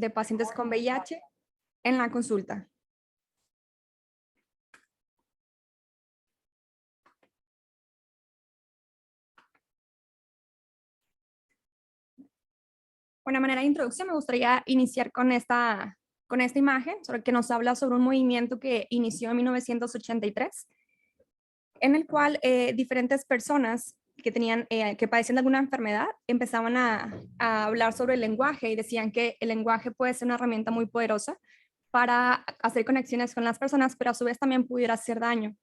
de pacientes con VIH en la consulta. Una manera de introducción, me gustaría iniciar con esta imagen, sobre que nos habla sobre un movimiento que inició en 1983, en el cual diferentes personas que padecían de alguna enfermedad empezaban a hablar sobre el lenguaje y decían que el lenguaje puede ser una herramienta muy poderosa para hacer conexiones con las personas, pero a su vez también pudiera hacer daño.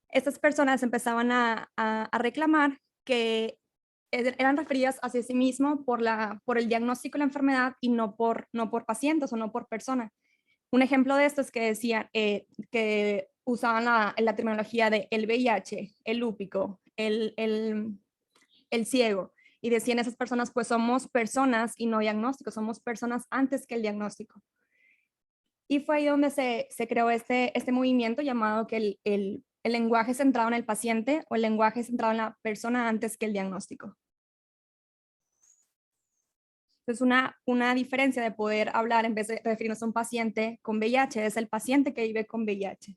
Estas personas empezaban a reclamar que eran referidas hacia sí mismo por el diagnóstico de la enfermedad y no por pacientes o no por persona. Un ejemplo de esto es que decían que usaban la terminología de el VIH, el lúpico, el ciego, y decían esas personas, pues somos personas y no diagnósticos, somos personas antes que el diagnóstico. Y fue ahí donde se creó este movimiento llamado que el lenguaje centrado en el paciente o el lenguaje centrado en la persona antes que el diagnóstico. Entonces, una diferencia de poder hablar en vez de referirnos a un paciente con VIH es el paciente que vive con VIH.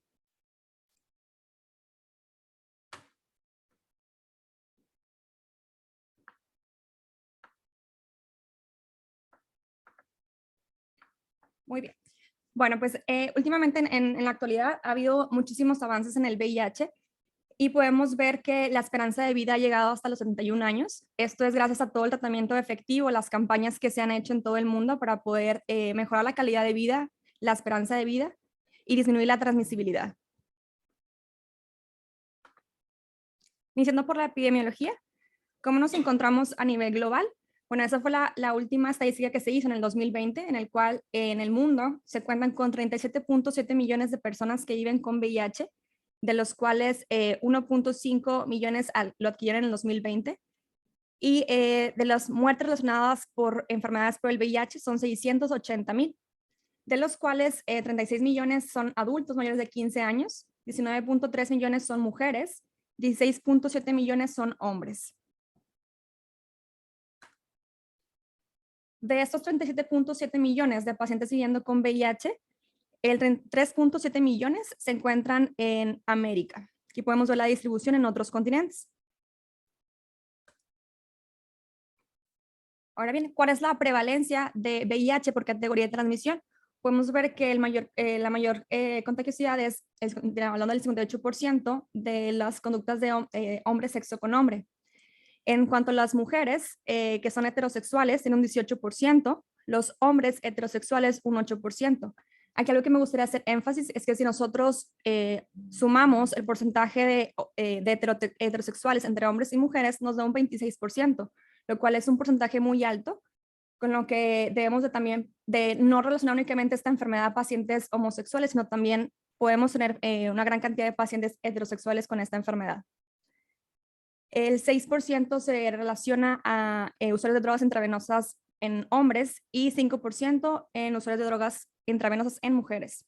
Muy bien. Bueno, pues últimamente en la actualidad ha habido muchísimos avances en el VIH y podemos ver que la esperanza de vida ha llegado hasta los 71 años. Esto es gracias a todo el tratamiento efectivo, las campañas que se han hecho en todo el mundo para poder mejorar la calidad de vida, la esperanza de vida y disminuir la transmisibilidad. Iniciando por la epidemiología, ¿cómo nos encontramos a nivel global? Bueno, esa fue la última estadística que se hizo en el 2020, en el cual en el mundo se cuentan con 37.7 millones de personas que viven con VIH, de los cuales 1.5 millones lo adquirieron en el 2020. Y de las muertes relacionadas por enfermedades por el VIH son 680,000, de los cuales 36 millones son adultos mayores de 15 años, 19.3 millones son mujeres, 16.7 millones son hombres. De estos 37.7 millones de pacientes viviendo con VIH, el 3.7 millones se encuentran en América. Aquí podemos ver la distribución en otros continentes. Ahora bien, ¿cuál es la prevalencia de VIH por categoría de transmisión? Podemos ver que la mayor contagiosidad es, hablando del 58% de las conductas de hombre sexo con hombre. En cuanto a las mujeres que son heterosexuales, tienen un 18%, los hombres heterosexuales un 8%. Aquí algo que me gustaría hacer énfasis es que si nosotros sumamos el porcentaje de heterosexuales entre hombres y mujeres, nos da un 26%, lo cual es un porcentaje muy alto, con lo que debemos también de no relacionar únicamente esta enfermedad a pacientes homosexuales, sino también podemos tener una gran cantidad de pacientes heterosexuales con esta enfermedad. El 6% se relaciona a usuarios de drogas intravenosas en hombres y 5% en usuarios de drogas intravenosas en mujeres.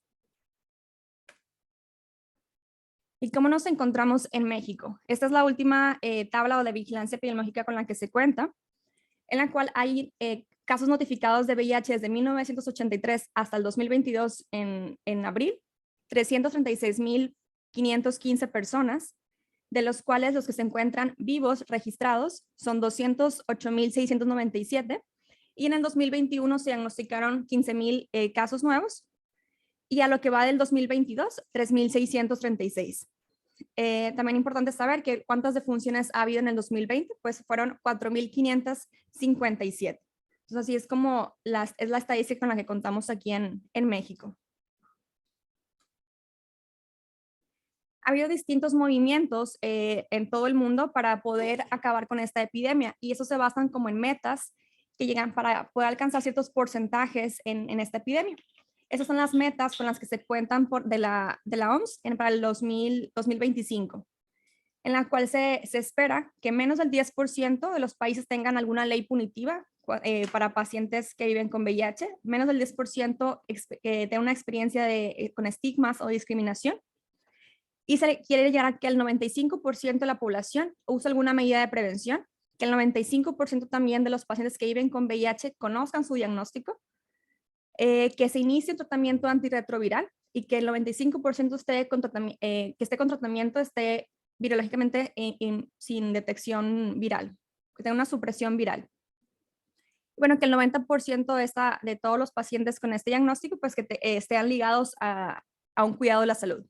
¿Y cómo nos encontramos en México? Esta es la última tabla de vigilancia epidemiológica con la que se cuenta, en la cual hay casos notificados de VIH desde 1983 hasta el 2022 en abril, 336,515 personas, de los cuales los que se encuentran vivos registrados son 208,697, y en el 2021 se diagnosticaron 15,000 casos nuevos, y a lo que va del 2022, 3,636. También importante saber que cuántas defunciones ha habido en el 2020, pues fueron 4,557. Entonces así es como es la estadística con la que contamos aquí en México. Ha habido distintos movimientos en todo el mundo para poder acabar con esta epidemia, y eso se basan como en metas que llegan para poder alcanzar ciertos porcentajes en esta epidemia. Esas son las metas con las que se cuentan de la OMS para el 2025, en la cual se espera que menos del 10% de los países tengan alguna ley punitiva para pacientes que viven con VIH, menos del 10% tenga una experiencia con estigmas o discriminación, y se quiere llegar a que el 95% de la población use alguna medida de prevención, que el 95% también de los pacientes que viven con VIH conozcan su diagnóstico, que se inicie un tratamiento antirretroviral y que el 95% que esté con tratamiento esté virológicamente sin detección viral, que tenga una supresión viral. Bueno, que el 90% de todos los pacientes con este diagnóstico, pues que estén ligados a un cuidado de la salud.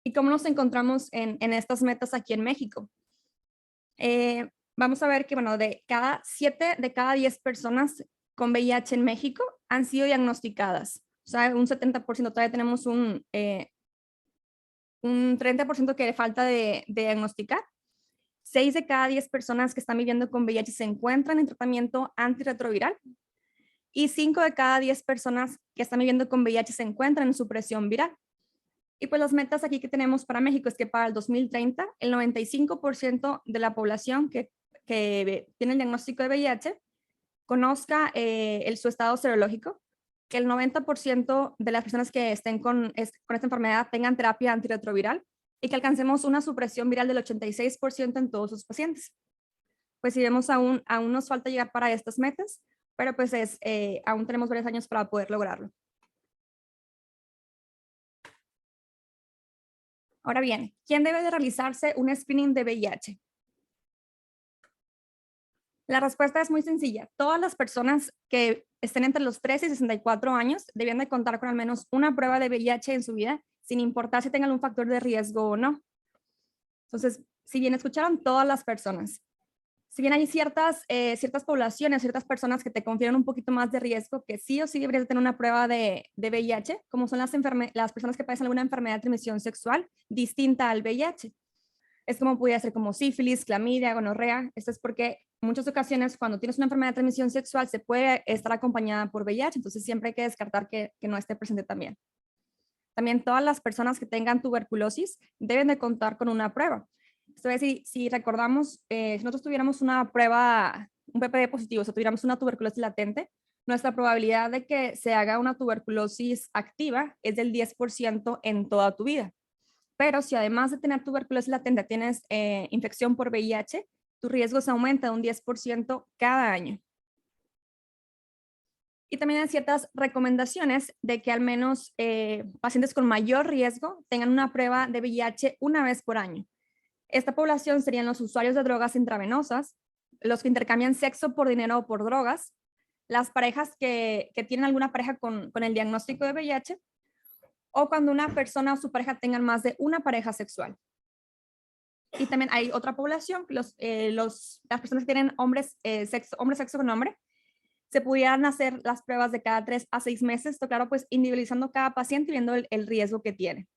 ¿Y cómo nos encontramos en estas metas aquí en México? Vamos a ver que, bueno, de cada 7 de cada 10 personas con VIH en México han sido diagnosticadas. O sea, un 70%, todavía tenemos un 30% que falta de diagnosticar. 6 de cada 10 personas que están viviendo con VIH se encuentran en tratamiento antirretroviral y 5 de cada 10 personas que están viviendo con VIH se encuentran en supresión viral. Y pues las metas aquí que tenemos para México es que para el 2030 el 95% de la población que tiene el diagnóstico de VIH conozca su estado serológico, que el 90% de las personas que estén con esta enfermedad tengan terapia antirretroviral y que alcancemos una supresión viral del 86% en todos sus pacientes. Pues si vemos, aún nos falta llegar para estas metas, pero pues aún tenemos varios años para poder lograrlo. Ahora bien, ¿quién debe de realizarse un screening de VIH? La respuesta es muy sencilla. Todas las personas que estén entre los 13 y 64 años deben de contar con al menos una prueba de VIH en su vida, sin importar si tengan un factor de riesgo o no. Entonces, si bien escucharon, todas las personas. Si bien hay ciertas poblaciones, ciertas personas que te confieren un poquito más de riesgo, que sí o sí deberías tener una prueba de VIH, como son las personas que padecen alguna enfermedad de transmisión sexual distinta al VIH. Es como pudiera ser como sífilis, clamidia, gonorrea. Esto es porque en muchas ocasiones cuando tienes una enfermedad de transmisión sexual se puede estar acompañada por VIH, entonces siempre hay que descartar que no esté presente también. También todas las personas que tengan tuberculosis deben de contar con una prueba. Esto es, si recordamos, si nosotros tuviéramos una prueba, un PPD positivo, o sea, tuviéramos una tuberculosis latente, nuestra probabilidad de que se haga una tuberculosis activa es del 10% en toda tu vida. Pero si además de tener tuberculosis latente tienes infección por VIH, tu riesgo se aumenta un 10% cada año. Y también hay ciertas recomendaciones de que al menos pacientes con mayor riesgo tengan una prueba de VIH una vez por año. Esta población serían los usuarios de drogas intravenosas, los que intercambian sexo por dinero o por drogas, las parejas que tienen alguna pareja con el diagnóstico de VIH, o cuando una persona o su pareja tengan más de una pareja sexual. Y también hay otra población, las personas que tienen sexo con hombre, se pudieran hacer las pruebas de cada 3 a 6 meses, esto claro, pues individualizando cada paciente y viendo el riesgo que tiene.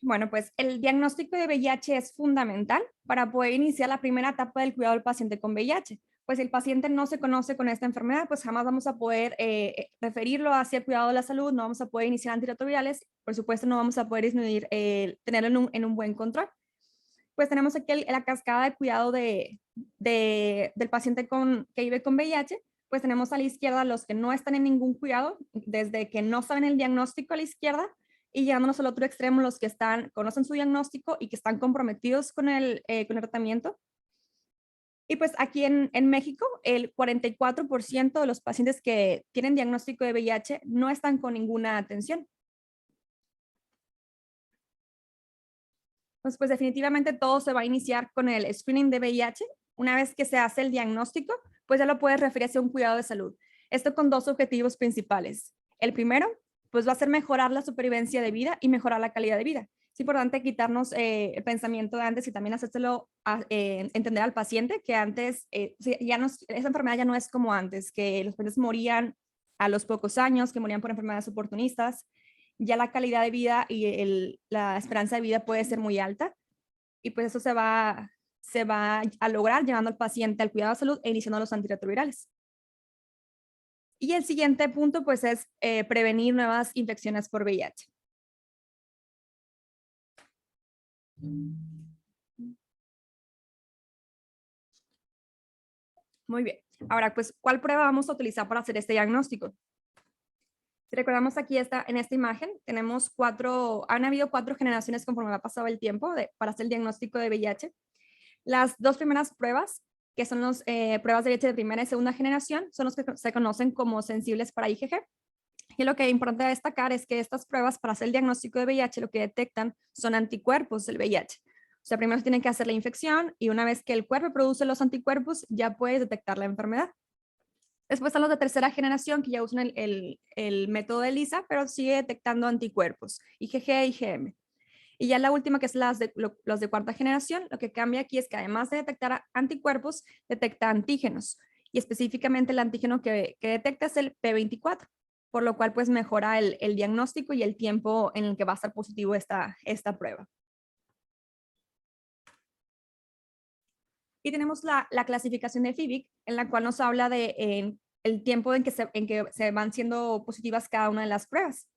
Bueno, pues el diagnóstico de VIH es fundamental para poder iniciar la primera etapa del cuidado del paciente con VIH. Pues si el paciente no se conoce con esta enfermedad, pues jamás vamos a poder referirlo hacia el cuidado de la salud, no vamos a poder iniciar antirretrovirales, por supuesto no vamos a poder disminuir, tenerlo en un buen control. Pues tenemos aquí la cascada de cuidado del paciente que vive con VIH, pues tenemos a la izquierda los que no están en ningún cuidado, desde que no saben el diagnóstico a la izquierda, y llegándonos al otro extremo, los que conocen su diagnóstico y que están comprometidos con el tratamiento. Y pues aquí en México, el 44% de los pacientes que tienen diagnóstico de VIH no están con ninguna atención. Pues definitivamente todo se va a iniciar con el screening de VIH. Una vez que se hace el diagnóstico, pues ya lo puedes referir hacia un cuidado de salud. Esto con 2 objetivos principales. El primero, pues va a ser mejorar la supervivencia de vida y mejorar la calidad de vida. Es importante quitarnos el pensamiento de antes y también hacérselo entender al paciente que antes, esa enfermedad ya no es como antes, que los pacientes morían a los pocos años, que morían por enfermedades oportunistas. Ya la calidad de vida y la esperanza de vida puede ser muy alta y pues eso se va a lograr llevando al paciente al cuidado de salud e iniciando los antirretrovirales. Y el siguiente punto pues es prevenir nuevas infecciones por VIH. Muy bien. Ahora, pues, ¿cuál prueba vamos a utilizar para hacer este diagnóstico? Si recordamos aquí en esta imagen, han habido 4 generaciones conforme ha pasado el tiempo para hacer el diagnóstico de VIH. Las dos primeras pruebas, que son las pruebas de VIH de primera y segunda generación, son los que se conocen como sensibles para IgG. Y lo que es importante destacar es que estas pruebas para hacer el diagnóstico de VIH lo que detectan son anticuerpos del VIH. O sea, primero se tiene que hacer la infección y una vez que el cuerpo produce los anticuerpos, ya puedes detectar la enfermedad. Después están los de tercera generación que ya usan el método de ELISA, pero sigue detectando anticuerpos, IgG e IgM. Y ya la última, que es los de cuarta generación, lo que cambia aquí es que además de detectar anticuerpos, detecta antígenos. Y específicamente el antígeno que detecta es el P24, por lo cual pues mejora el diagnóstico y el tiempo en el que va a estar positivo esta prueba. Y tenemos la clasificación de FIVIC, en la cual nos habla de el tiempo en que se van siendo positivas cada una de las pruebas.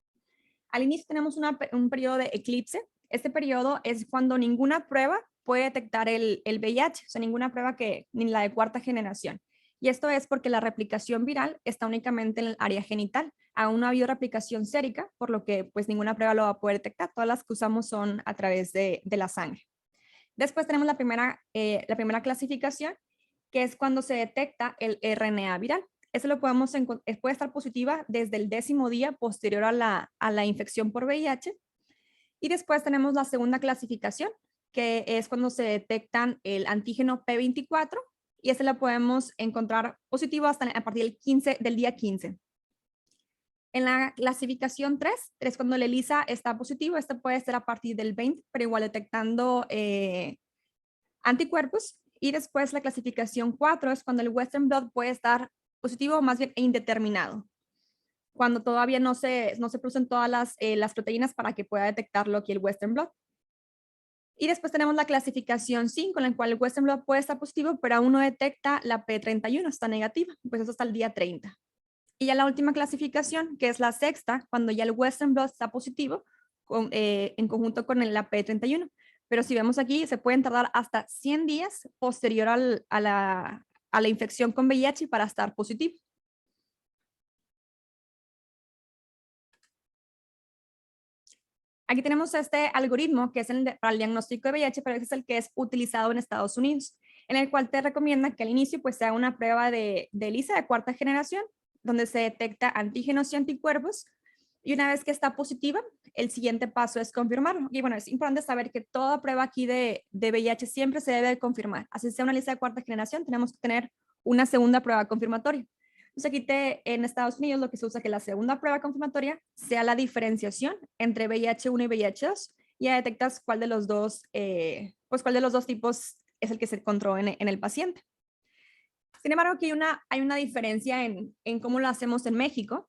Al inicio tenemos un periodo de eclipse. Este periodo es cuando ninguna prueba puede detectar el VIH, o sea, ninguna prueba ni la de cuarta generación. Y esto es porque la replicación viral está únicamente en el área genital. Aún no ha habido replicación sérica, por lo que pues ninguna prueba lo va a poder detectar. Todas las que usamos son a través de la sangre. Después tenemos la primera clasificación, que es cuando se detecta el RNA viral. Eso puede estar positiva desde el 10º día posterior a la infección por VIH. Y después tenemos la segunda clasificación, que es cuando se detectan el antígeno P24, y ese lo podemos encontrar positivo hasta a partir del día 15. En la clasificación 3 es cuando el ELISA está positivo. Este puede ser a partir del 20, pero igual detectando anticuerpos. Y después la clasificación 4 es cuando el Western blot puede estar positivo o más bien indeterminado, cuando todavía no se producen todas las proteínas para que pueda detectarlo aquí el Western blot. Y después tenemos la clasificación 5, en la cual el Western blot puede estar positivo, pero aún no detecta la P31, está negativa, pues eso hasta el día 30. Y ya la última clasificación, que es la sexta, cuando ya el Western blot está positivo en conjunto con la P31. Pero si vemos aquí, se pueden tardar hasta 100 días posterior a la infección con VIH para estar positivo. Aquí tenemos este algoritmo que es para el diagnóstico de VIH, pero ese es el que es utilizado en Estados Unidos, en el cual te recomienda que al inicio pues se haga una prueba de ELISA de cuarta generación, donde se detecta antígenos y anticuerpos, y una vez que está positiva, el siguiente paso es confirmarlo. Y bueno, es importante saber que toda prueba aquí de VIH siempre se debe confirmar. Así sea una ELISA de cuarta generación, tenemos que tener una segunda prueba confirmatoria. Entonces aquí en Estados Unidos lo que se usa es que la segunda prueba confirmatoria sea la diferenciación entre VIH1 y VIH2, y ya detectas cuál de los dos, cuál de los dos tipos es el que se encontró en el paciente. Sin embargo, aquí hay una diferencia en cómo lo hacemos en México,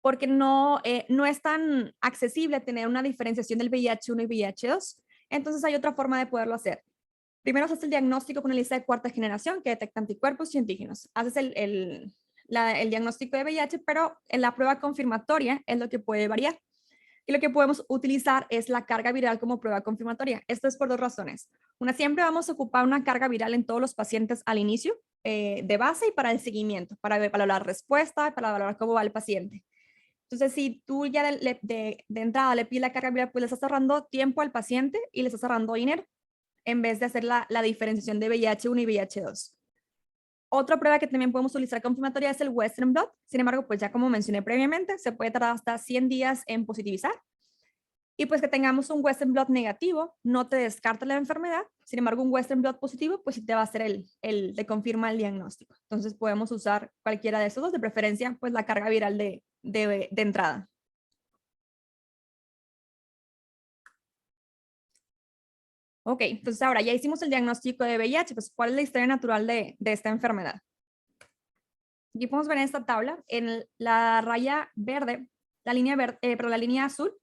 porque no es tan accesible tener una diferenciación del VIH1 y VIH2. Entonces hay otra forma de poderlo hacer. Primero se hace el diagnóstico con el ELISA de cuarta generación, que detecta anticuerpos y antígenos. Haces el diagnóstico de VIH, pero en la prueba confirmatoria es lo que puede variar. Y lo que podemos utilizar es la carga viral como prueba confirmatoria. Esto es por dos razones. Una, siempre vamos a ocupar una carga viral en todos los pacientes al inicio, de base, y para el seguimiento, para valorar respuesta, para valorar cómo va el paciente. Entonces, si tú ya de entrada le pides la carga viral, pues le estás ahorrando tiempo al paciente y le estás ahorrando dinero, en vez de hacer la diferenciación de VIH1 y VIH2. Otra prueba que también podemos utilizar confirmatoria es el Western blot. Sin embargo, pues ya como mencioné previamente, se puede tardar hasta 100 días en positivizar. Y pues que tengamos un Western blot negativo no te descarta la enfermedad. Sin embargo, un Western blot positivo, pues sí te va a hacer te confirma el diagnóstico. Entonces podemos usar cualquiera de esos dos, de preferencia, pues la carga viral de entrada. Ok, entonces ahora ya hicimos el diagnóstico de VIH, pues ¿cuál es la historia natural de esta enfermedad? Aquí podemos ver en esta tabla, en la raya verde, pero la línea azul,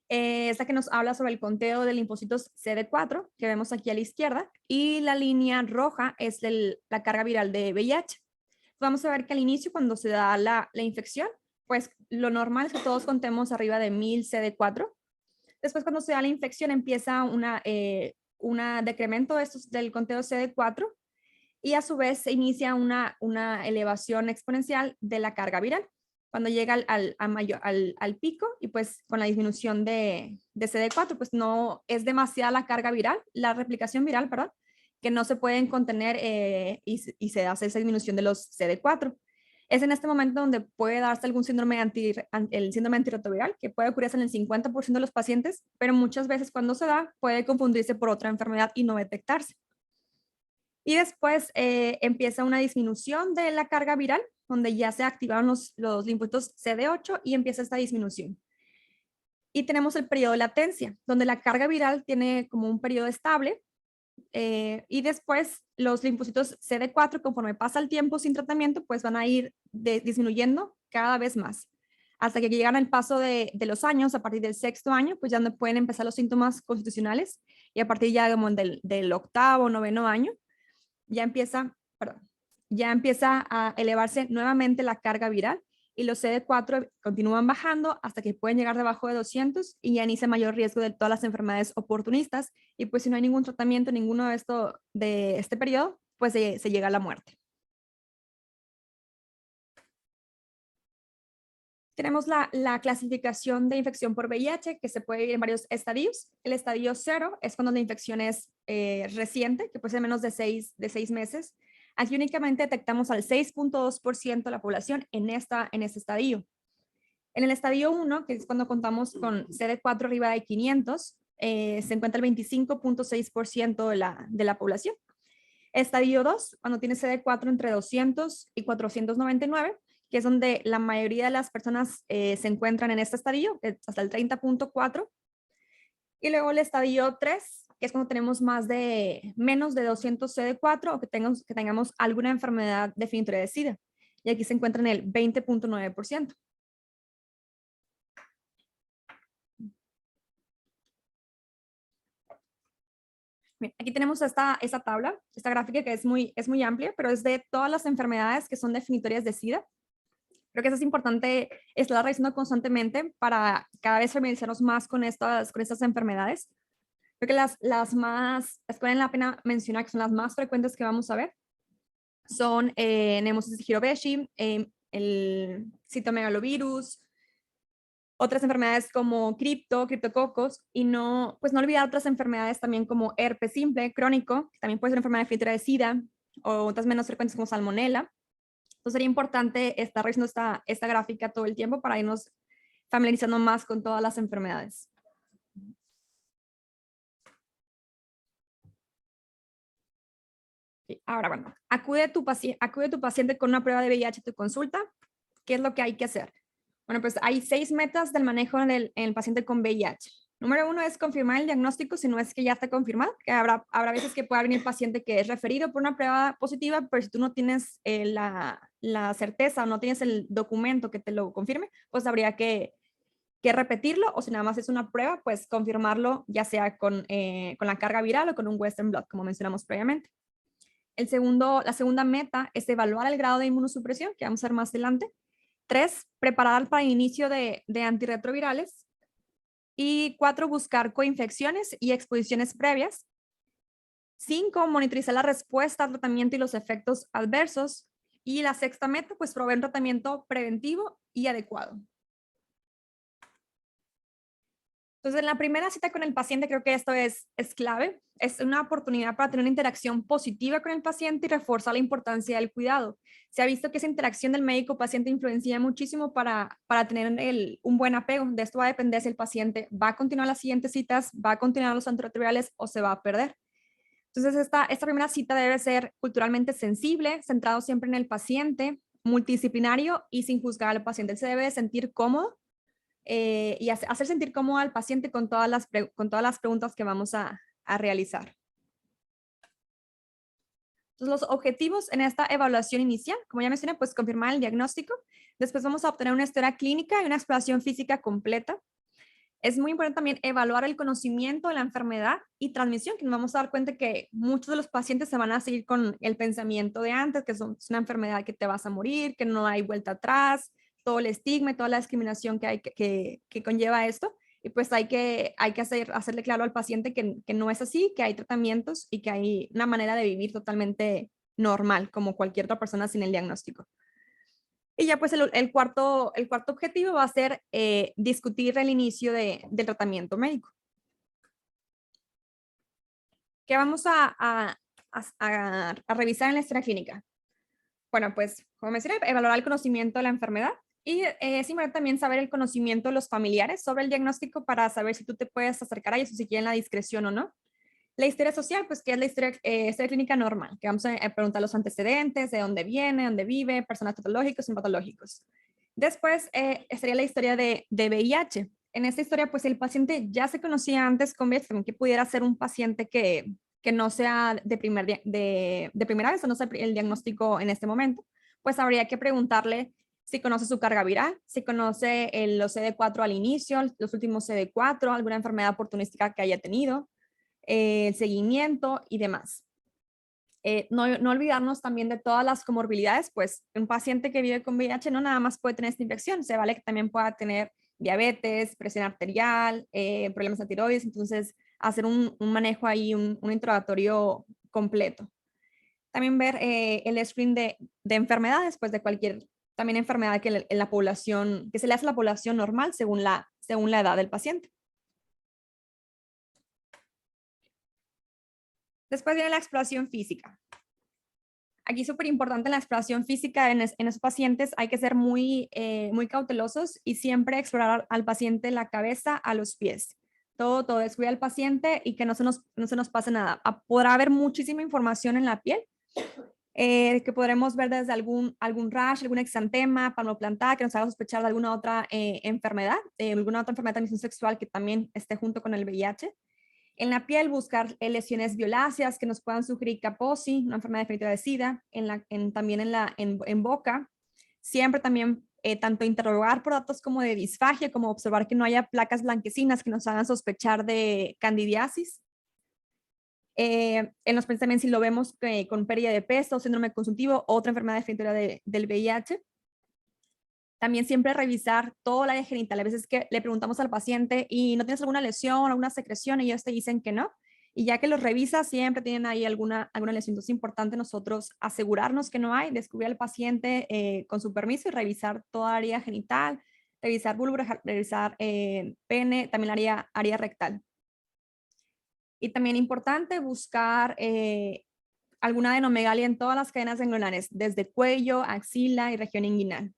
es la que nos habla sobre el conteo de linfocitos CD4, que vemos aquí a la izquierda, y la línea roja es la carga viral de VIH. Vamos a ver que al inicio, cuando se da la infección, pues lo normal es que todos contemos arriba de 1000 CD4. Después, cuando se da la infección, empieza una decremento del conteo CD4, y a su vez se inicia una elevación exponencial de la carga viral cuando llega al pico, y pues con la disminución de CD4, pues no es demasiada la carga viral, la replicación viral, perdón, que no se pueden contener y se hace esa disminución de los CD4. Es en este momento donde puede darse algún síndrome el síndrome antirretroviral, que puede ocurrir en el 50% de los pacientes, pero muchas veces cuando se da puede confundirse por otra enfermedad y no detectarse. Y después empieza una disminución de la carga viral, donde ya se activaron los linfocitos CD8 y empieza esta disminución. Y tenemos el periodo de latencia, donde la carga viral tiene como un periodo estable, y después los linfocitos CD4, conforme pasa el tiempo sin tratamiento, pues van a ir disminuyendo cada vez más. Hasta que llegan al paso de los años, a partir del sexto año, pues ya no pueden empezar los síntomas constitucionales, y a partir ya como del octavo, noveno año, ya empieza a elevarse nuevamente la carga viral y los CD4 continúan bajando hasta que pueden llegar debajo de 200 y ya inicia mayor riesgo de todas las enfermedades oportunistas. Y pues si no hay ningún tratamiento, ninguno de este periodo, pues se llega a la muerte. Tenemos la clasificación de infección por VIH, que se puede ir en varios estadios. El estadio 0 es cuando la infección es reciente, que puede ser menos de 6 meses. Aquí únicamente detectamos al 6.2% de la población en este estadio. En el estadio 1, que es cuando contamos con CD4 arriba de 500, se encuentra el 25.6% de la población. Estadio 2, cuando tiene CD4 entre 200 y 499, que es donde la mayoría de las personas se encuentran en este estadio, hasta el 30.4. Y luego el estadio 3, que es cuando tenemos menos de 200 CD4 o que tengamos alguna enfermedad definitoria de SIDA. Y aquí se encuentra en el 20.9%. Aquí tenemos esta tabla, esta gráfica que es muy amplia, pero es de todas las enfermedades que son definitorias de SIDA. Creo que eso es importante estar revisando constantemente para cada vez familiarizarnos más con estas enfermedades. Creo que las que valen la pena mencionar, que son las más frecuentes que vamos a ver, son Pneumocystis jirovecii, el citomegalovirus, otras enfermedades como criptococos, y no olvidar otras enfermedades también como herpes simple, crónico, que también puede ser una enfermedad definitoria de SIDA, o otras menos frecuentes como salmonela. Entonces sería importante estar revisando esta gráfica todo el tiempo para irnos familiarizando más con todas las enfermedades. Ahora, bueno, acude tu paciente con una prueba de VIH a tu consulta. ¿Qué es lo que hay que hacer? Bueno, pues hay 6 metas del manejo en el paciente con VIH. Número 1 es confirmar el diagnóstico si no es que ya está confirmado, que habrá veces que pueda venir paciente que es referido por una prueba positiva, pero si tú no tienes la certeza o no tienes el documento que te lo confirme, pues habría que repetirlo, o si nada más es una prueba, pues confirmarlo ya sea con la carga viral o con un Western blot, como mencionamos previamente. La segunda meta es evaluar el grado de inmunosupresión, que vamos a ver más adelante. 3, preparar para el inicio de antirretrovirales. Y 4, buscar coinfecciones y exposiciones previas. 5, monitorizar la respuesta al tratamiento y los efectos adversos. Y la sexta meta, pues proveer un tratamiento preventivo y adecuado. Entonces, en la primera cita con el paciente, creo que esto es clave. Es una oportunidad para tener una interacción positiva con el paciente y reforzar la importancia del cuidado. Se ha visto que esa interacción del médico-paciente influencia muchísimo para tener un buen apego. De esto va a depender si el paciente va a continuar las siguientes citas, va a continuar los antirretrovirales o se va a perder. Entonces, esta primera cita debe ser culturalmente sensible, centrado siempre en el paciente, multidisciplinario y sin juzgar al paciente. Él se debe sentir cómodo y hacer sentir cómodo al paciente con todas las preguntas que vamos a realizar. Entonces, los objetivos en esta evaluación inicial, como ya mencioné, pues confirmar el diagnóstico. Después vamos a obtener una historia clínica y una exploración física completa. Es muy importante también evaluar el conocimiento de la enfermedad y transmisión, que nos vamos a dar cuenta que muchos de los pacientes se van a seguir con el pensamiento de antes, que es una enfermedad que te vas a morir, que no hay vuelta atrás, todo el estigma y toda la discriminación que conlleva esto. Y pues hay que hacerle claro al paciente que no es así, que hay tratamientos y que hay una manera de vivir totalmente normal, como cualquier otra persona sin el diagnóstico. Y ya pues el cuarto objetivo va a ser discutir el inicio del tratamiento médico. ¿Qué vamos a a revisar en la historia clínica? Bueno, pues como mencioné, evaluar el conocimiento de la enfermedad y es importante también saber el conocimiento de los familiares sobre el diagnóstico para saber si tú te puedes acercar a ellos o si quieren la discreción o no. La historia social, pues que es la historia clínica normal, que vamos a preguntar los antecedentes, de dónde viene, dónde vive, personas patológicos y patológicos. Después estaría la historia de VIH. En esta historia, pues el paciente ya se conocía antes con VIH, también que pudiera ser un paciente que no sea de primera vez o no sea el diagnóstico en este momento, pues habría que preguntarle si conoce su carga viral, si conoce los CD4 al inicio, los últimos CD4, alguna enfermedad oportunística que haya tenido, el seguimiento y demás. No olvidarnos también de todas las comorbilidades, pues un paciente que vive con VIH no nada más puede tener esta infección, se vale que también pueda tener diabetes, presión arterial, problemas de tiroides, entonces hacer un manejo ahí, un interrogatorio completo. También ver el screen de enfermedades, pues de cualquier también enfermedad que, en la población, que se le hace a la población normal según la edad del paciente. Después viene la exploración física. Aquí súper importante la exploración física en esos pacientes, hay que ser muy cautelosos y siempre explorar al paciente la cabeza a los pies. Todo descuida al paciente y que no se nos pase nada. Podrá haber muchísima información en la piel, que podremos ver desde algún rash, algún exantema, palmoplantar, que nos haga sospechar de alguna otra enfermedad, alguna otra enfermedad de transmisión sexual que también esté junto con el VIH. En la piel, buscar lesiones violáceas que nos puedan sugerir Kaposi, una enfermedad definitiva de SIDA. También en boca. Siempre también tanto interrogar por datos como de disfagia, como observar que no haya placas blanquecinas que nos hagan sospechar de candidiasis. En los pacientes también si lo vemos con pérdida de peso, síndrome consultivo, otra enfermedad definitiva del VIH. También siempre revisar todo el área genital. A veces que le preguntamos al paciente y no tienes alguna lesión, alguna secreción y ellos te dicen que no. Y ya que los revisas, siempre tienen ahí alguna lesión. Entonces es importante nosotros asegurarnos que no hay, descubrir al paciente con su permiso y revisar toda área genital, revisar vulva, revisar pene, también la área rectal. Y también importante buscar alguna adenomegalia en todas las cadenas ganglionares, desde cuello, axila y región inguinal.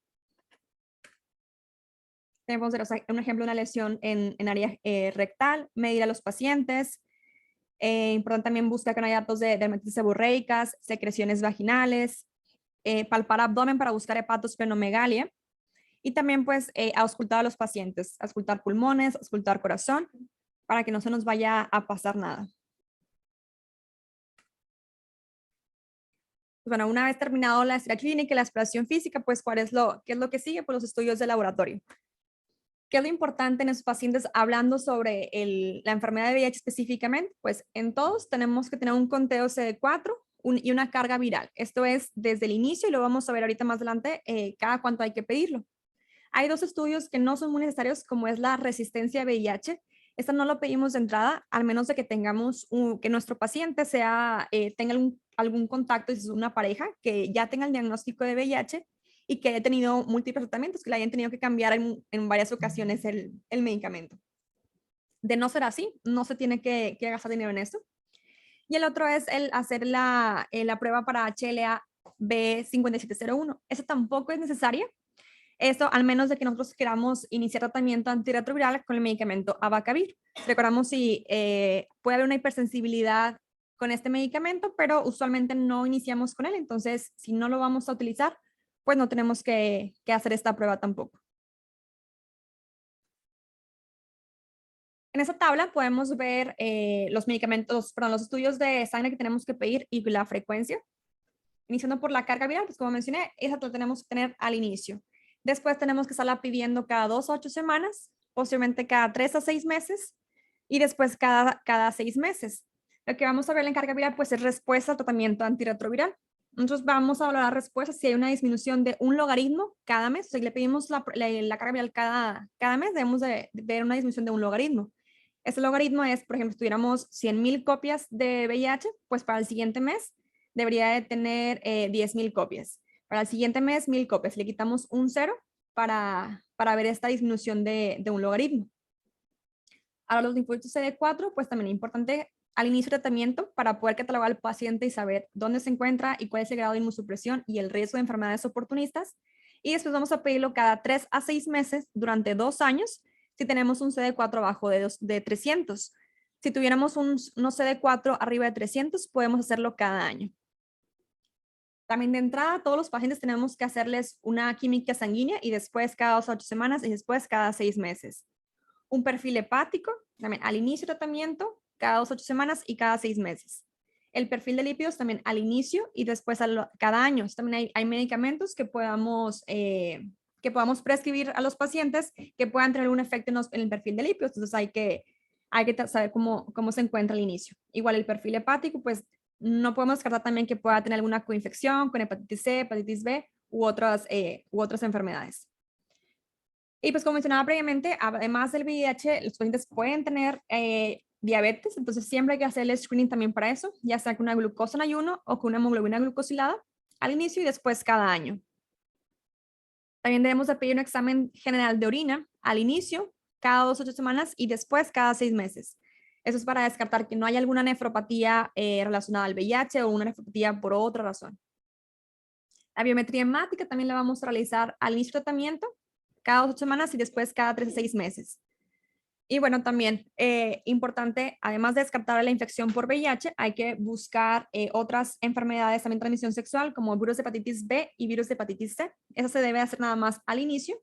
Tenemos un ejemplo de una lesión en área rectal, medir a los pacientes. Importante también buscar que no haya datos de dermatitis seborreicas, secreciones vaginales, palpar abdomen para buscar hepatosplenomegalia. Y también pues auscultar a los pacientes, auscultar pulmones, auscultar corazón, para que no se nos vaya a pasar nada. Bueno, una vez terminado la historia clínica y la exploración física, pues ¿qué es lo que sigue? Pues los estudios de laboratorio. ¿Qué es lo importante en esos pacientes hablando sobre la enfermedad de VIH específicamente? Pues en todos tenemos que tener un conteo CD4 y una carga viral. Esto es desde el inicio y lo vamos a ver ahorita más adelante, cada cuánto hay que pedirlo. Hay dos estudios que no son muy necesarios, como es la resistencia a VIH. Esta no lo pedimos de entrada, al menos de que tengamos que nuestro paciente tenga algún contacto, si es una pareja, que ya tenga el diagnóstico de VIH y que haya tenido múltiples tratamientos, que le hayan tenido que cambiar en varias ocasiones el medicamento. De no ser así, no se tiene que gastar dinero en esto. Y el otro es el hacer la prueba para HLA-B5701. Esa tampoco es necesaria. Esto al menos de que nosotros queramos iniciar tratamiento antirretroviral con el medicamento Abacavir. Recordamos si puede haber una hipersensibilidad con este medicamento, pero usualmente no iniciamos con él. Entonces, si no lo vamos a utilizar, pues no tenemos que hacer esta prueba tampoco. En esta tabla podemos ver los estudios de sangre que tenemos que pedir y la frecuencia. Iniciando por la carga viral, pues como mencioné, esa la tenemos que tener al inicio. Después tenemos que estarla pidiendo cada 2 a 8 semanas, posiblemente cada 3 a 6 meses y después cada 6 meses. Lo que vamos a ver en carga viral pues es respuesta al tratamiento antirretroviral. Nosotros vamos a valorar respuesta si hay una disminución de un logaritmo cada mes. O sea, si le pedimos la carga viral cada mes, debemos de ver una disminución de un logaritmo. Este logaritmo es, por ejemplo, si tuviéramos 100,000 copias de VIH, pues para el siguiente mes debería de tener 10,000 copias. Para el siguiente mes, 1,000 copias. Le quitamos un 0 para ver esta disminución de un logaritmo. Ahora los linfocitos CD4, pues también es importante al inicio del tratamiento para poder catalogar al paciente y saber dónde se encuentra y cuál es el grado de inmunosupresión y el riesgo de enfermedades oportunistas. Y después vamos a pedirlo cada 3 a 6 meses durante 2 años si tenemos un CD4 abajo de 300. Si tuviéramos unos CD4 arriba de 300, podemos hacerlo cada año. También de entrada, todos los pacientes tenemos que hacerles una química sanguínea y después cada 2 a 8 semanas y después cada 6 meses. Un perfil hepático, también al inicio del tratamiento, cada 2 a 8 semanas y cada 6 meses. El perfil de lípidos también al inicio y después cada año. También hay medicamentos que podamos prescribir a los pacientes que puedan tener un efecto en el perfil de lípidos. Entonces hay que saber cómo se encuentra al inicio. Igual el perfil hepático, pues no podemos descartar también que pueda tener alguna coinfección con hepatitis C, hepatitis B u otras enfermedades. Y pues como mencionaba previamente, además del VIH, los pacientes pueden tener diabetes, entonces siempre hay que hacer el screening también para eso, ya sea con una glucosa en ayuno o con una hemoglobina glucosilada al inicio y después cada año. También debemos de pedir un examen general de orina al inicio, cada 2 a 8 semanas y después cada 6 meses. Eso es para descartar que no haya alguna nefropatía relacionada al VIH o una nefropatía por otra razón. La biometría hemática también la vamos a realizar al inicio del tratamiento, cada 8 semanas y después cada 3 a 6 meses. Y bueno, también importante, además de descartar la infección por VIH, hay que buscar otras enfermedades también de transmisión sexual como virus de hepatitis B y virus de hepatitis C. Eso se debe hacer nada más al inicio.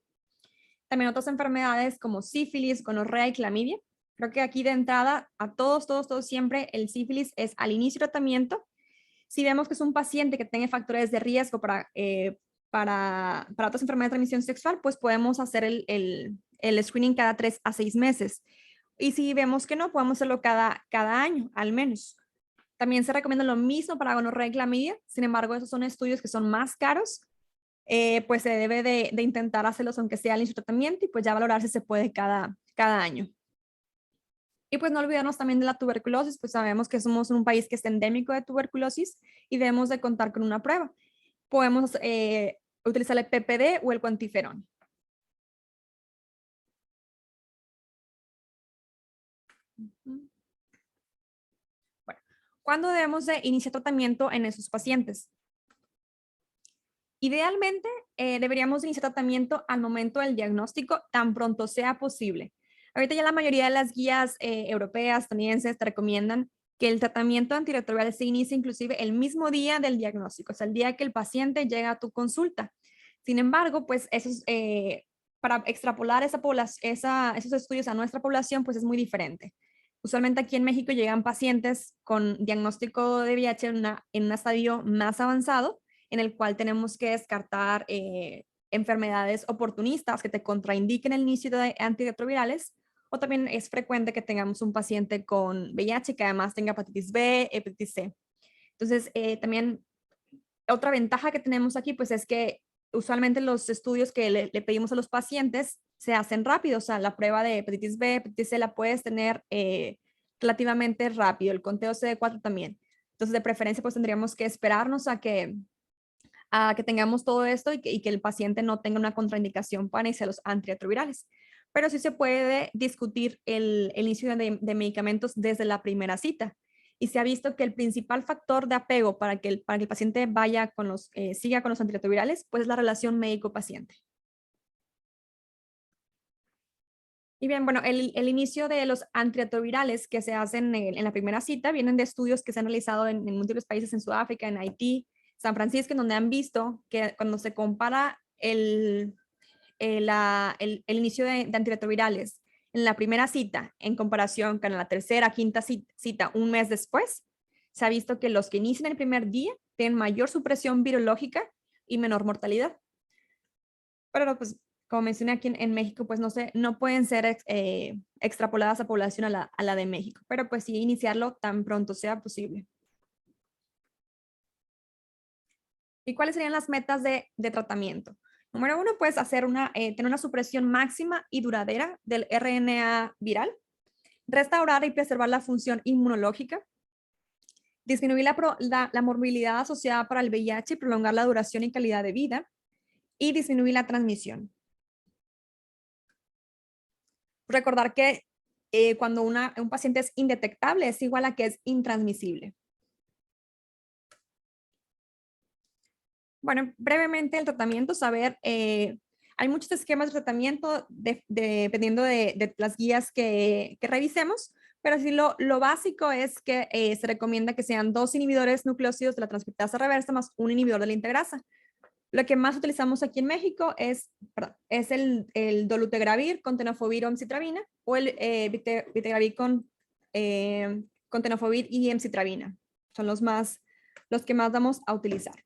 También otras enfermedades como sífilis, gonorrea y clamidia. Creo que aquí de entrada a todos siempre el sífilis es al inicio del tratamiento. Si vemos que es un paciente que tenga factores de riesgo para otras enfermedades de transmisión sexual, pues podemos hacer el screening cada 3 a 6 meses. Y si vemos que no, podemos hacerlo cada año, al menos. También se recomienda lo mismo para gonorrea y clamidia. Sin embargo, esos son estudios que son más caros. Pues se debe de intentar hacerlos aunque sea al inicio de tratamiento y pues ya valorar si se puede cada año. Y pues no olvidarnos también de la tuberculosis, pues sabemos que somos un país que es endémico de tuberculosis y debemos de contar con una prueba. Podemos utilizar el PPD o el cuantiferón. Bueno, ¿cuándo debemos de iniciar tratamiento en esos pacientes? Idealmente, deberíamos iniciar tratamiento al momento del diagnóstico tan pronto sea posible. Ahorita ya la mayoría de las guías europeas, estadounidenses, te recomiendan que el tratamiento antirretroviral se inicie inclusive el mismo día del diagnóstico, o sea, el día que el paciente llega a tu consulta. Sin embargo, pues para extrapolar esos estudios a nuestra población, pues es muy diferente. Usualmente aquí en México llegan pacientes con diagnóstico de VIH en un estadio más avanzado, en el cual tenemos que descartar enfermedades oportunistas que te contraindiquen el inicio de antirretrovirales, o también es frecuente que tengamos un paciente con VIH que además tenga hepatitis B, hepatitis C. Entonces, también otra ventaja que tenemos aquí, pues es que usualmente los estudios que le pedimos a los pacientes se hacen rápido, o sea, la prueba de hepatitis B, hepatitis C la puedes tener relativamente rápido, el conteo CD4 también. Entonces, de preferencia, pues tendríamos que esperarnos a que tengamos todo esto y que el paciente no tenga una contraindicación para iniciar los antirretrovirales. Pero sí se puede discutir el inicio de medicamentos desde la primera cita. Y se ha visto que el principal factor de apego para que el paciente siga con los antirretrovirales, pues es la relación médico-paciente. Y bien, bueno, el inicio de los antirretrovirales que se hacen en la primera cita vienen de estudios que se han realizado en múltiples países, en Sudáfrica, en Haití, San Francisco, en donde han visto que cuando se compara el inicio de antirretrovirales en la primera cita en comparación con la tercera, quinta cita un mes después, se ha visto que los que inician el primer día tienen mayor supresión virológica y menor mortalidad. Pero pues, como mencioné aquí en México, pues no pueden ser extrapoladas a población a la de México, pero pues sí iniciarlo tan pronto sea posible. ¿Y cuáles serían las metas de tratamiento? Número 1, pues tener una supresión máxima y duradera del RNA viral, restaurar y preservar la función inmunológica, disminuir la morbilidad asociada para el VIH y prolongar la duración y calidad de vida, y disminuir la transmisión. Recordar que cuando un paciente es indetectable es igual a que es intransmisible. Bueno, brevemente el tratamiento, saber, hay muchos esquemas de tratamiento dependiendo de las guías que revisemos, pero sí lo básico es que se recomienda que sean 2 inhibidores nucleósidos de la transcriptasa reversa más un inhibidor de la integrasa. Lo que más utilizamos aquí en México es el dolutegravir con tenofovir o emcitrabina o el vitegravir con tenofovir y emcitrabina. Son los que más vamos a utilizar.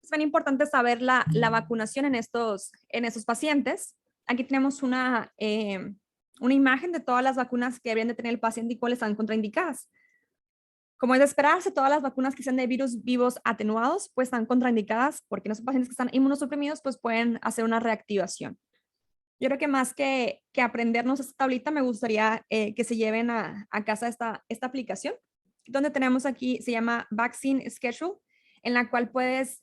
Es bien importante saber la vacunación en estos pacientes. Aquí tenemos una imagen de todas las vacunas que deberían de tener el paciente y cuáles están contraindicadas. Como es de esperarse, todas las vacunas que sean de virus vivos atenuados, pues están contraindicadas porque en los pacientes que están inmunosuprimidos, pues pueden hacer una reactivación. Yo creo que más que aprendernos esta tablita, me gustaría que se lleven a casa esta aplicación, donde tenemos aquí, se llama Vaccine Schedule, en la cual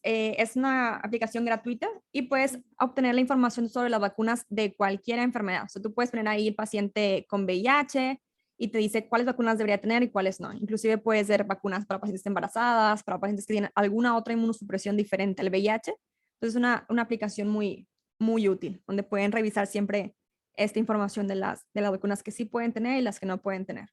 es una aplicación gratuita y puedes obtener la información sobre las vacunas de cualquier enfermedad. O sea, tú puedes poner ahí el paciente con VIH y te dice cuáles vacunas debería tener y cuáles no. Inclusive puede ser vacunas para pacientes embarazadas, para pacientes que tienen alguna otra inmunosupresión diferente al VIH. Entonces, es una aplicación muy útil, donde pueden revisar siempre esta información de las vacunas que sí pueden tener y las que no pueden tener.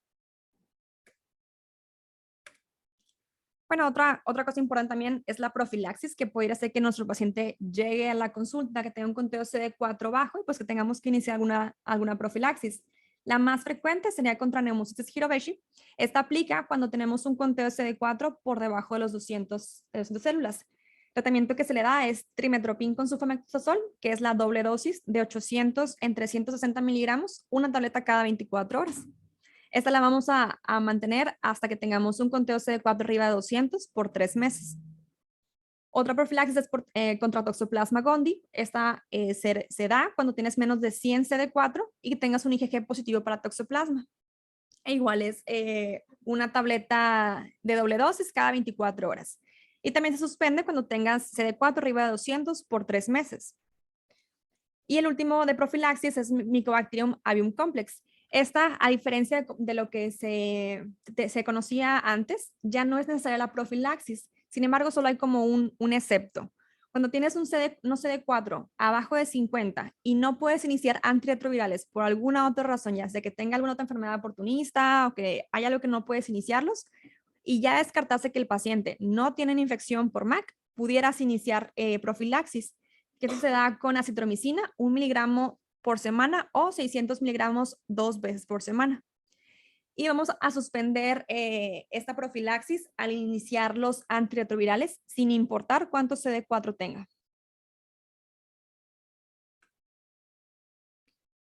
Bueno, otra cosa importante también es la profilaxis, que puede hacer que nuestro paciente llegue a la consulta, que tenga un conteo CD4 bajo y pues que tengamos que iniciar alguna profilaxis. La más frecuente sería contra Pneumocystis jirovecii. Esta aplica cuando tenemos un conteo CD4 por debajo de los 200 células. El tratamiento que se le da es trimetoprim con sulfametosol, que es la doble dosis de 800 en 360 miligramos, una tableta cada 24 horas. Esta la vamos a mantener hasta que tengamos un conteo CD4 arriba de 200 por 3 meses. Otra profilaxis es contra Toxoplasma gondii. Esta se da cuando tienes menos de 100 CD4 y que tengas un IgG positivo para Toxoplasma. E igual es una tableta de doble dosis cada 24 horas. Y también se suspende cuando tengas CD4 arriba de 200 por 3 meses. Y el último de profilaxis es Mycobacterium avium complex. Esta, a diferencia de lo que se conocía antes, ya no es necesaria la profilaxis. Sin embargo, solo hay como un excepto. Cuando tienes un CD4 abajo de 50 y no puedes iniciar antirretrovirales por alguna otra razón, ya sea que tenga alguna otra enfermedad oportunista o que haya algo que no puedes iniciarlos, y ya descartaste que el paciente no tiene una infección por MAC, pudieras iniciar profilaxis, que eso se da con acitromicina, 1 miligramo por semana o 600 miligramos 2 veces por semana. Y vamos a suspender esta profilaxis al iniciar los antirretrovirales sin importar cuánto CD4 tenga.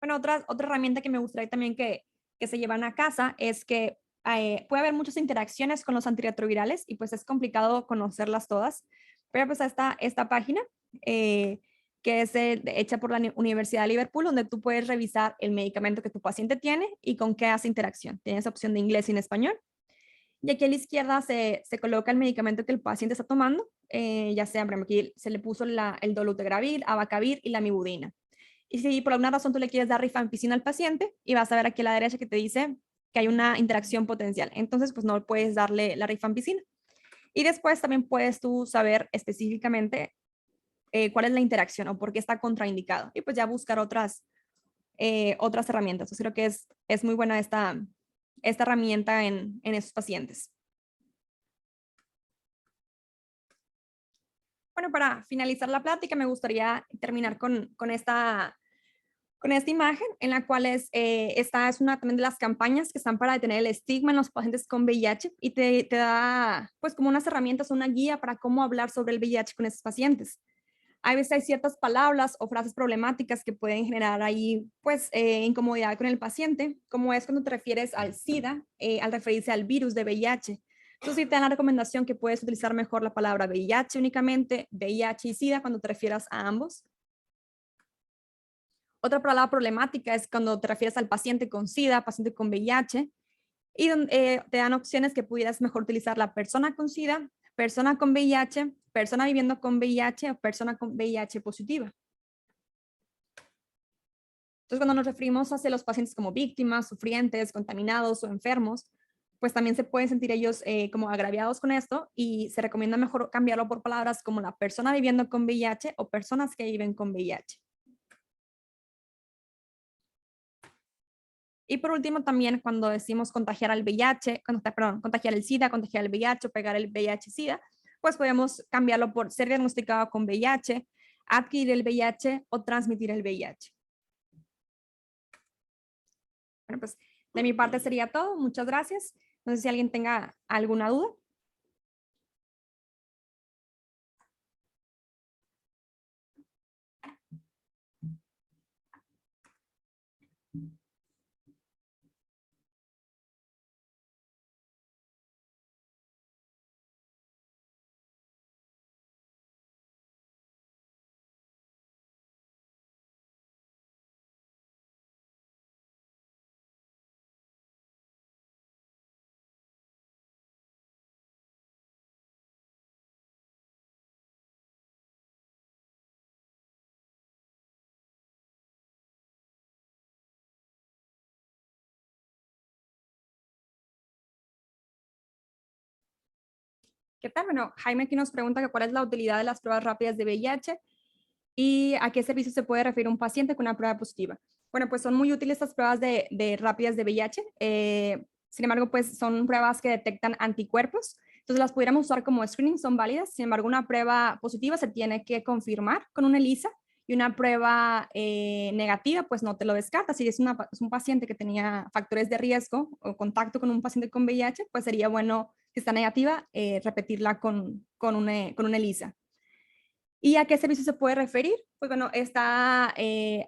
Bueno, otra herramienta que me gustaría también que se llevan a casa es que puede haber muchas interacciones con los antirretrovirales y pues es complicado conocerlas todas, pero pues esta página que es hecha por la Universidad de Liverpool, donde tú puedes revisar el medicamento que tu paciente tiene y con qué hace interacción. Tienes opción de inglés y en español. Y aquí a la izquierda se coloca el medicamento que el paciente está tomando, ya sea, por ejemplo, aquí se le puso el dolutegravir, abacavir y la mibudina. Y si por alguna razón tú le quieres dar rifampicina al paciente y vas a ver aquí a la derecha que te dice que hay una interacción potencial, entonces pues no puedes darle la rifampicina. Y después también puedes tú saber específicamente cuál es la interacción o por qué está contraindicado. Y pues ya buscar otras herramientas. Yo creo que es muy buena esta herramienta en esos pacientes. Bueno, para finalizar la plática, me gustaría terminar con esta imagen en la cual esta es una también de las campañas que están para detener el estigma en los pacientes con VIH y te da pues como unas herramientas, una guía para cómo hablar sobre el VIH con esos pacientes. A veces hay ciertas palabras o frases problemáticas que pueden generar ahí pues incomodidad con el paciente, como es cuando te refieres al SIDA, al referirse al virus de VIH. Entonces sí te dan la recomendación que puedes utilizar mejor la palabra VIH únicamente, VIH y SIDA cuando te refieras a ambos. Otra palabra problemática es cuando te refieres al paciente con SIDA, paciente con VIH, y te dan opciones que pudieras mejor utilizar la persona con SIDA, persona con VIH, persona viviendo con VIH o persona con VIH positiva. Entonces, cuando nos referimos hacia los pacientes como víctimas, sufrientes, contaminados o enfermos, pues también se pueden sentir ellos como agraviados con esto y se recomienda mejor cambiarlo por palabras como la persona viviendo con VIH o personas que viven con VIH. Y por último, también cuando decimos contagiar al VIH, perdón, contagiar el SIDA, contagiar el VIH o pegar el VIH-SIDA, pues podemos cambiarlo por ser diagnosticado con VIH, adquirir el VIH o transmitir el VIH. Bueno, pues de mi parte sería todo. Muchas gracias. No sé si alguien tenga alguna duda. ¿Qué tal? Bueno, Jaime aquí nos pregunta que cuál es la utilidad de las pruebas rápidas de VIH y a qué servicio se puede referir un paciente con una prueba positiva. Bueno, pues son muy útiles estas pruebas de rápidas de VIH. Sin embargo, pues son pruebas que detectan anticuerpos. Entonces las pudiéramos usar como screening, son válidas. Sin embargo, una prueba positiva se tiene que confirmar con una ELISA y una prueba negativa, pues no te lo descartas. Si es un paciente que tenía factores de riesgo o contacto con un paciente con VIH, pues sería bueno, si está negativa, repetirla con una ELISA. ¿Y a qué servicio se puede referir? Pues bueno, está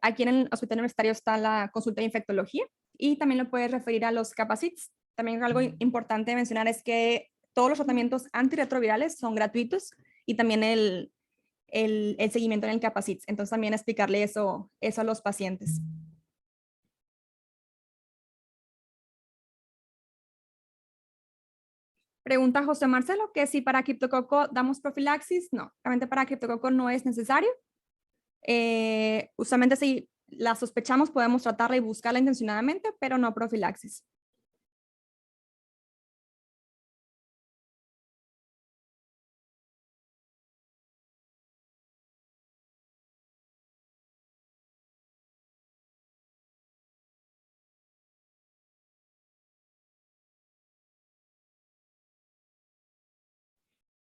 aquí en el Hospital Universitario está la consulta de infectología y también lo puedes referir a los capacits. También algo importante de mencionar es que todos los tratamientos antirretrovirales son gratuitos y también el seguimiento en el capacits. Entonces también explicarle eso a los pacientes. Pregunta José Marcelo que si para criptococo damos profilaxis. No, realmente para criptococo no es necesario. Usualmente si la sospechamos podemos tratarla y buscarla intencionadamente, pero no profilaxis.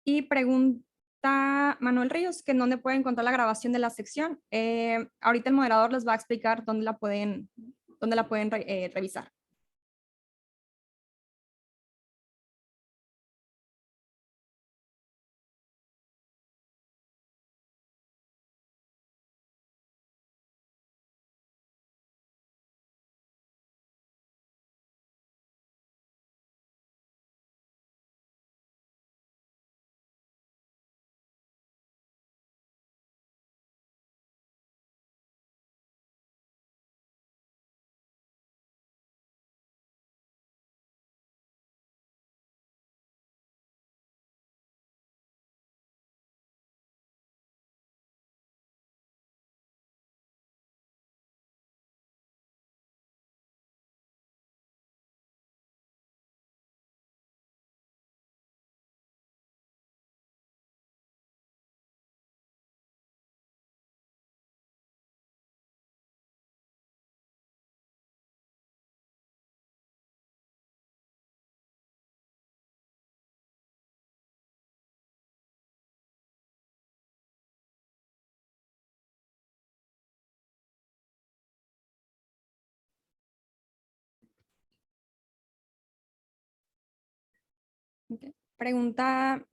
Y pregunta Manuel Ríos que en dónde pueden encontrar la grabación de la sección. Ahorita el moderador les va a explicar dónde la pueden revisar. Okay. Pregunta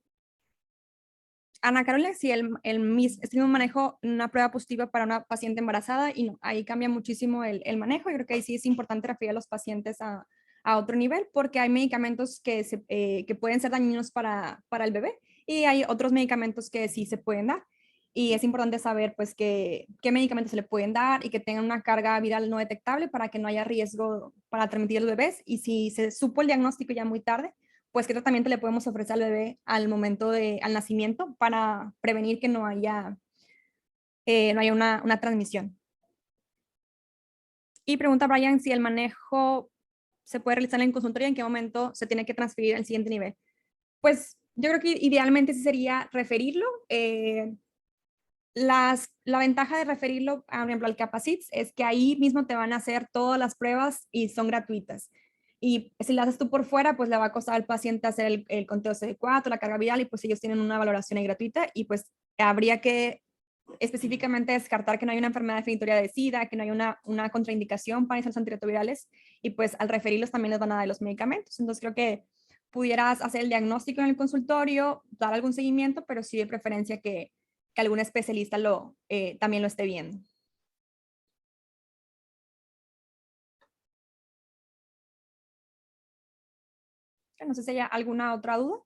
Ana Carolina si este mismo manejo una prueba positiva para una paciente embarazada y no, ahí cambia muchísimo el manejo. Yo creo que ahí sí es importante referir a los pacientes a otro nivel porque hay medicamentos que pueden ser dañinos para el bebé y hay otros medicamentos que sí se pueden dar. Y es importante saber pues qué medicamentos se le pueden dar y que tengan una carga viral no detectable para que no haya riesgo para transmitir a los bebés. Y si se supo el diagnóstico ya muy tarde, pues qué tratamiento le podemos ofrecer al bebé al momento al nacimiento para prevenir que no haya una transmisión. Y pregunta Brian si el manejo se puede realizar en consultoría, en qué momento se tiene que transferir al siguiente nivel. Pues yo creo que idealmente sí sería referirlo. La ventaja de referirlo, por ejemplo, al Capacits es que ahí mismo te van a hacer todas las pruebas y son gratuitas. Y si las haces tú por fuera, pues le va a costar al paciente hacer el conteo CD4, la carga viral, y pues ellos tienen una valoración ahí gratuita y pues habría que específicamente descartar que no hay una enfermedad definitoria de SIDA, que no hay una contraindicación para esos antirretrovirales y pues al referirlos también les van a dar los medicamentos. Entonces creo que pudieras hacer el diagnóstico en el consultorio, dar algún seguimiento, pero sí de preferencia que algún especialista también lo esté viendo. No sé si hay alguna otra duda.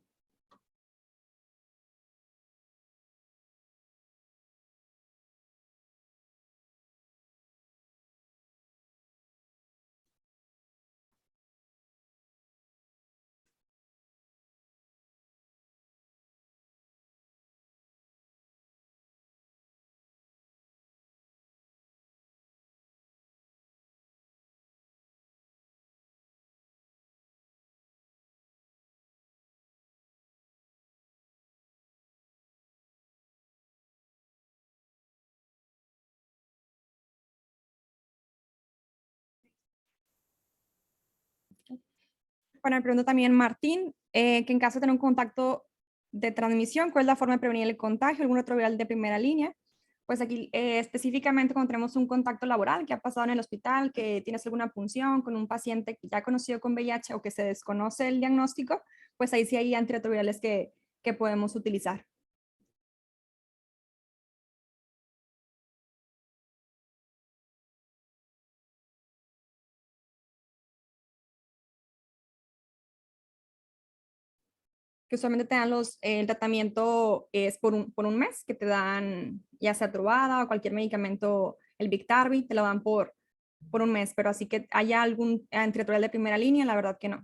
Bueno, me pregunta también Martín, que en caso de tener un contacto de transmisión, ¿cuál es la forma de prevenir el contagio? ¿Algún retroviral de primera línea? Pues aquí específicamente cuando tenemos un contacto laboral que ha pasado en el hospital, que tienes alguna punción con un paciente ya conocido con VIH o que se desconoce el diagnóstico, pues ahí sí hay antirretrovirales que podemos utilizar. Que usualmente te dan el tratamiento es por un mes, que te dan ya sea Truvada o cualquier medicamento, el Biktarvy, te lo dan por un mes, pero así que haya algún antirretroviral de primera línea, la verdad que no.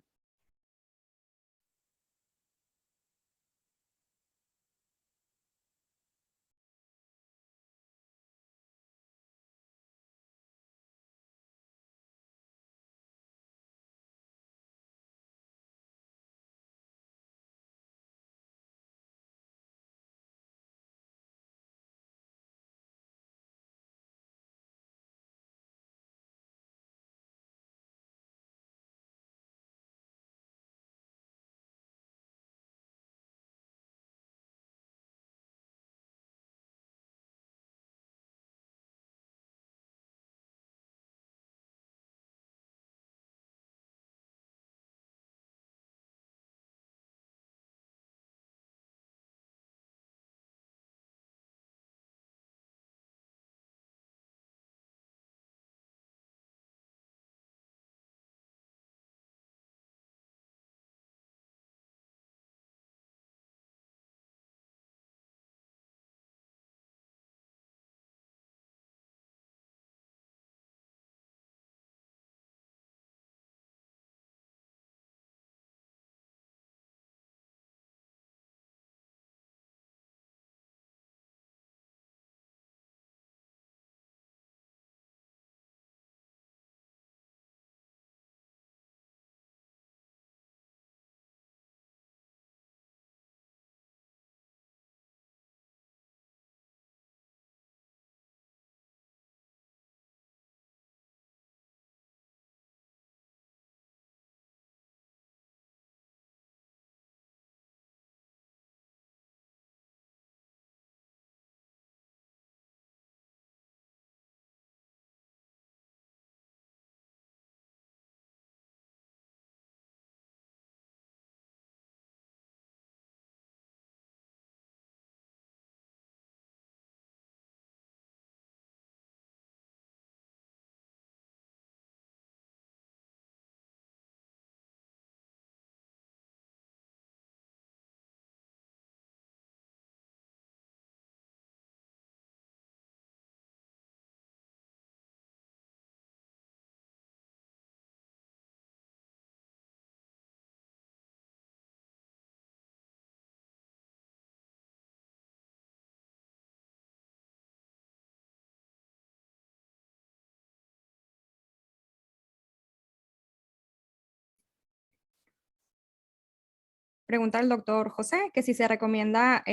Pregunta el doctor José que si se recomienda,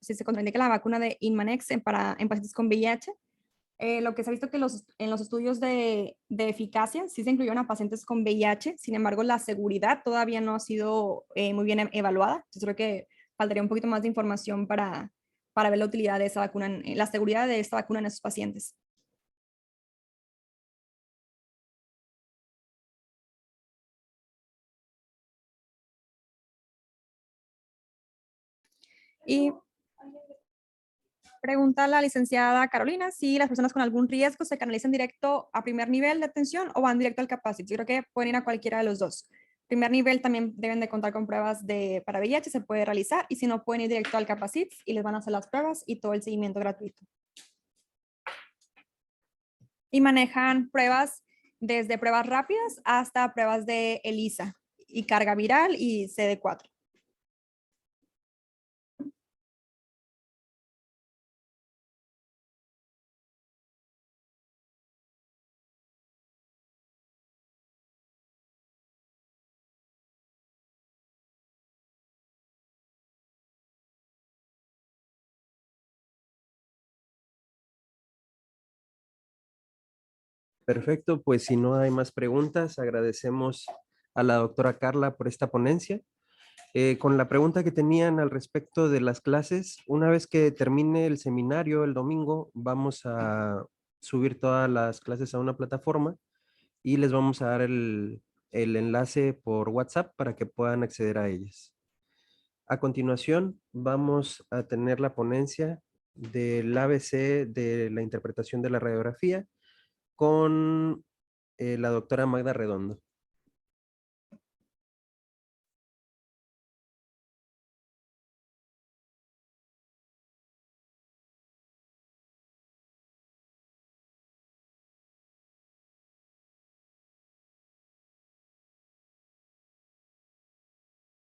si se contraindica la vacuna de Inmanex en pacientes con VIH. Lo que se ha visto que en los estudios de eficacia sí se incluyeron a pacientes con VIH, sin embargo la seguridad todavía no ha sido muy bien evaluada. Entonces creo que faltaría un poquito más de información para ver la utilidad de esa vacuna, la seguridad de esta vacuna en esos pacientes. Y pregunta a la licenciada Carolina si las personas con algún riesgo se canalizan directo a primer nivel de atención o van directo al Capacit. Yo creo que pueden ir a cualquiera de los dos. Primer nivel también deben de contar con pruebas para VIH, se puede realizar, y si no, pueden ir directo al Capacit y les van a hacer las pruebas y todo el seguimiento gratuito. Y manejan pruebas desde pruebas rápidas hasta pruebas de ELISA y carga viral y CD4. Perfecto, pues si no hay más preguntas, agradecemos a la doctora Carla por esta ponencia. Con la pregunta que tenían al respecto de las clases, una vez que termine el seminario el domingo, vamos a subir todas las clases a una plataforma y les vamos a dar el enlace por WhatsApp para que puedan acceder a ellas. A continuación, vamos a tener la ponencia del ABC de la interpretación de la radiografía con la doctora Magda Redondo.